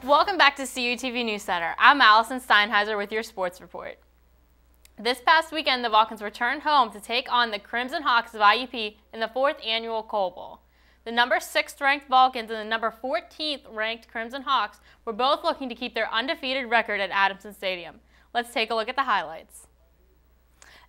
Welcome back to CUTV News Center. I'm Allison Steinheiser with your sports report. This past weekend, the Vulcans returned home to take on the Crimson Hawks of IUP in the 4th annual Coal Bowl. The number 6th ranked Vulcans and the number 14th ranked Crimson Hawks were both looking to keep their undefeated record at Adamson Stadium. Let's take a look at the highlights.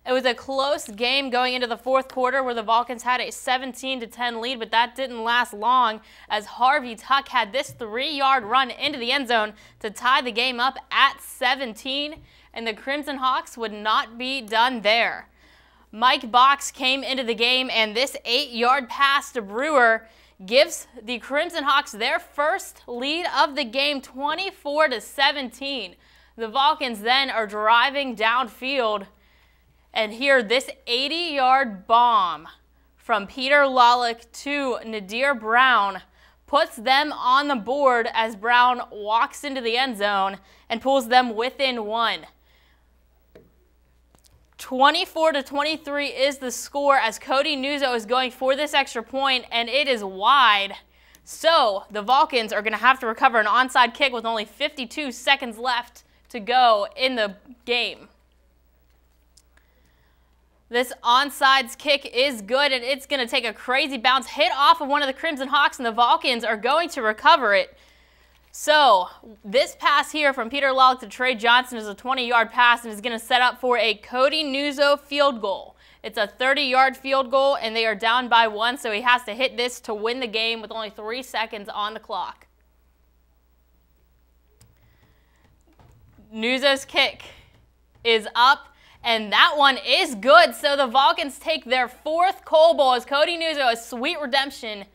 It was a close game going into the 4th quarter where the Vulcans had a 17-10 lead, but that didn't last long as Harvey Tuck had this 3-yard run into the end zone to tie the game up at 17, and the Crimson Hawks would not be done there. Mike Box came into the game, and this 8-yard pass to Brewer gives the Crimson Hawks their first lead of the game, 24-17. The Vulcans then are driving downfield, and here, this 80-yard bomb from Peter Lollick to Nadir Brown puts them on the board as Brown walks into the end zone and pulls them within 1. 24-23 is the score as Cody Nuzzo is going for this extra point, and it is wide. So the Vulcans are going to have to recover an onside kick with only 52 seconds left to go in the game. This onside kick is good, and it's going to take a crazy bounce, hit off of one of the Crimson Hawks, and the Vulcans are going to recover it. So this pass here from Peter Lollick to Trey Johnson is a 20-yard pass and is going to set up for a Cody Nuzzo field goal. It's a 30-yard field goal, and they are down by 1, so he has to hit this to win the game with only 3 seconds on the clock. Nuzzo's kick is up, and that one is good, so the Vulcans take their 4th Coal Bowl as Cody Nuzzo, a sweet redemption,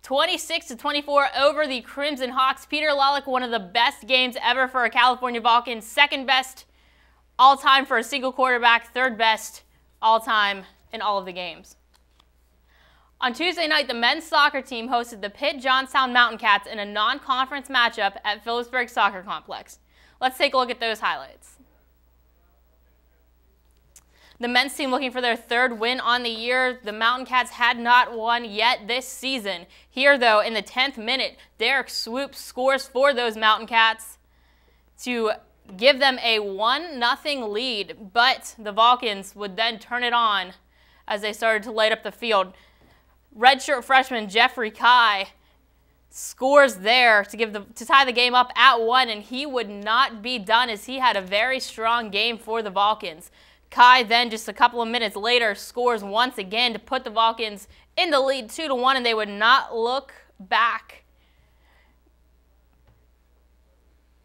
26-24 over the Crimson Hawks. Peter Lollick, one of the best games ever for a California Vulcan, 2nd best all-time for a single quarterback, 3rd best all-time in all of the games. On Tuesday night, the men's soccer team hosted the Pitt Johnstown Mountain Cats in a non-conference matchup at Phillipsburg Soccer Complex. Let's take a look at those highlights. The men's team looking for their 3rd win on the year. The Mountain Cats had not won yet this season. Here, though, in the 10th minute, Derek Swoops scores for those Mountain Cats to give them a 1-0 lead, but the Vulcans would then turn it on as they started to light up the field. Redshirt freshman Jeffrey Kai scores there to tie the game up at 1, and he would not be done as he had a very strong game for the Vulcans. Kai then, just a couple of minutes later, scores once again to put the Vulcans in the lead 2-1, and they would not look back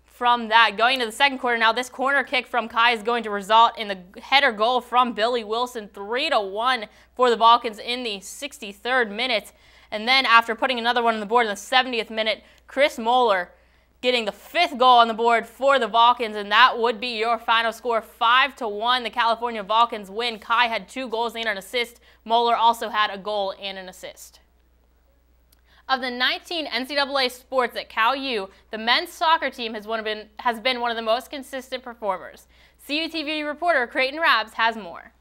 from that. Going to the 2nd quarter now, this corner kick from Kai is going to result in the header goal from Billy Wilson, 3-1 for the Vulcans in the 63rd minute. And then after putting another one on the board in the 70th minute, Chris Moeller getting the 5th goal on the board for the Vulcans, and that would be your final score, 5-1. The California Vulcans win. Kai had 2 goals and an assist. Moeller also had a goal and an assist. Of the 19 NCAA sports at Cal U, the men's soccer team has been one of the most consistent performers. CUTV reporter Creighton Rabs has more.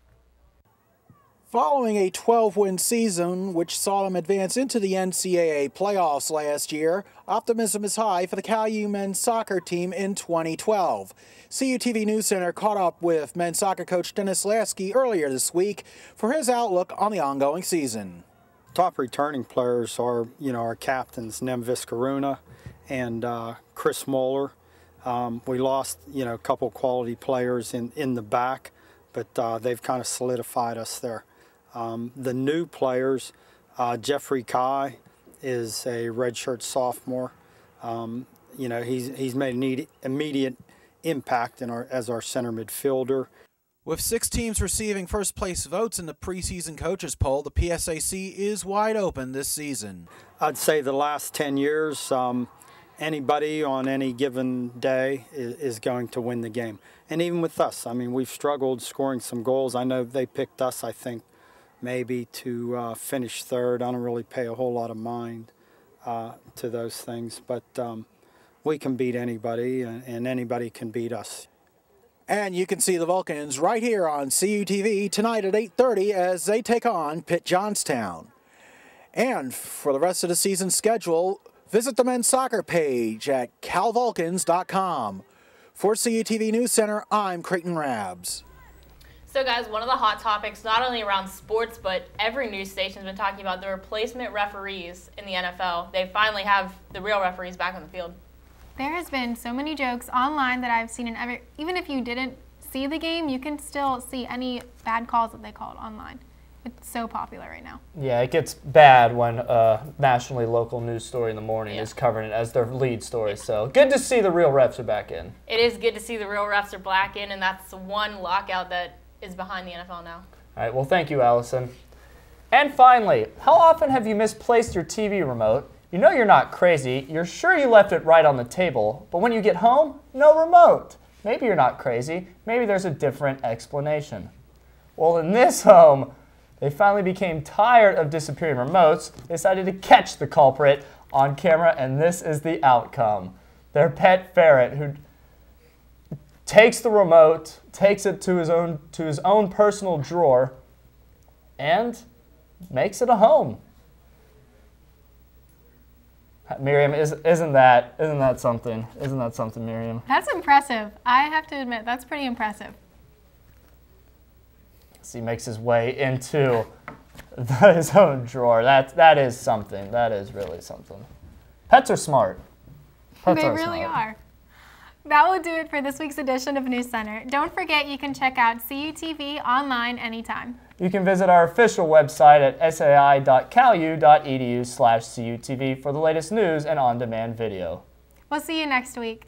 Following a 12-win season, which saw them advance into the NCAA playoffs last year, optimism is high for the Cal U men's soccer team in 2012. CUTV News Center caught up with men's soccer coach Dennis Lasky earlier this week for his outlook on the ongoing season. Top returning players are, our captains, Nemvis Karuna and Chris Moeller. We lost, a couple quality players in the back, but they've kind of solidified us there. The new players, Jeffrey Kai is a redshirt sophomore. He's made an immediate impact as our center midfielder. With 6 teams receiving first-place votes in the preseason coaches poll, the PSAC is wide open this season. I'd say the last 10 years, anybody on any given day is going to win the game. And even with us, we've struggled scoring some goals. I know they picked us, I think, maybe to finish 3rd. I don't really pay a whole lot of mind to those things, but we can beat anybody, and anybody can beat us. And you can see the Vulcans right here on CUTV tonight at 8:30 as they take on Pitt Johnstown. And for the rest of the season schedule, Visit the men's soccer page at calvulcans.com. For CUTV News Center, I'm Creighton Rabs. So guys, one of the hot topics, not only around sports, but every news station's been talking about the replacement referees in the NFL. They finally have the real referees back on the field. There has been so many jokes online that I've seen in even if you didn't see the game, you can still see any bad calls that they called online. It's so popular right now. Yeah, it gets bad when a nationally local news story in the morning is covering it as their lead story. So good to see the real refs are back in. It is good to see the real refs are back in, and that's one lockout that is behind the NFL now. All right, well, thank you, Allison. And finally, how often have you misplaced your TV remote? You know you're not crazy. You're sure you left it right on the table, but when you get home, no remote. Maybe you're not crazy. Maybe there's a different explanation. Well, in this home, they finally became tired of disappearing remotes. They decided to catch the culprit on camera, and this is the outcome. Their pet ferret, who takes the remote, takes it to his own personal drawer, and makes it a home. Miriam, isn't that something? Isn't that something, Miriam? That's impressive. I have to admit, that's pretty impressive. So he makes his way into his own drawer. That is something. That is really something. Pets are smart. They really are. That will do it for this week's edition of News Center. Don't forget you can check out CUTV online anytime. You can visit our official website at sai.calu.edu/CUTV for the latest news and on-demand video. We'll see you next week.